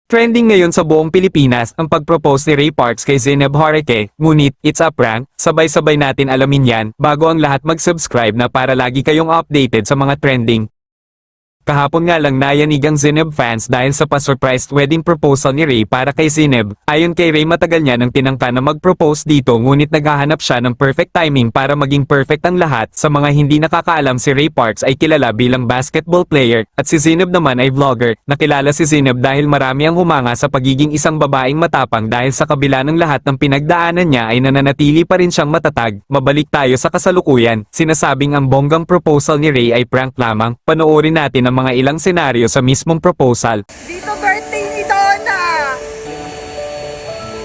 Trending ngayon sa buong Pilipinas ang pag-propose ni Ray Parks kay Zeneb Jorge, ngunit it's a prank, sabay-sabay natin alamin yan bago ang lahat mag-subscribe na para lagi kayong updated sa mga trending. Kahapon nga lang nayanig ang Zeneb fans dahil sa pa-surprised wedding proposal ni Ray para kay Zeneb. Ayon kay Ray, matagal niya nang tinangka na mag-propose dito ngunit naghahanap siya ng perfect timing para maging perfect ang lahat. Sa mga hindi nakakaalam, si Ray Parks ay kilala bilang basketball player at si Zeneb naman ay vlogger. Nakilala si Zeneb dahil marami ang humanga sa pagiging isang babaeng matapang dahil sa kabila ng lahat ng pinagdaanan niya ay nananatili pa rin siyang matatag. Mabalik tayo sa kasalukuyan. Sinasabing ang bonggang proposal ni Ray ay prank lamang. Panoorin natin ang mga ilang senaryo sa mismong proposal. Dito birthday ni Donna!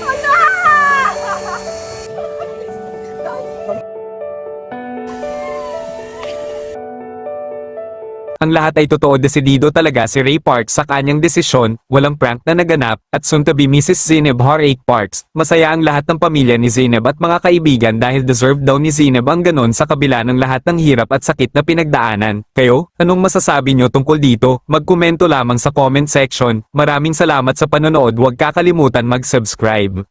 Ala! Ang lahat ay totoo, desidido talaga si Ray Parks sa kanyang desisyon, walang prank na naganap, at soon to be Mrs. Zeneb Jorge Parks. Masaya ang lahat ng pamilya ni Zeneb at mga kaibigan dahil deserve daw ni Zeneb ang ganon sa kabila ng lahat ng hirap at sakit na pinagdaanan. Kayo, anong masasabi nyo tungkol dito? Magkomento lamang sa comment section. Maraming salamat sa panonood, huwag kakalimutan mag-subscribe.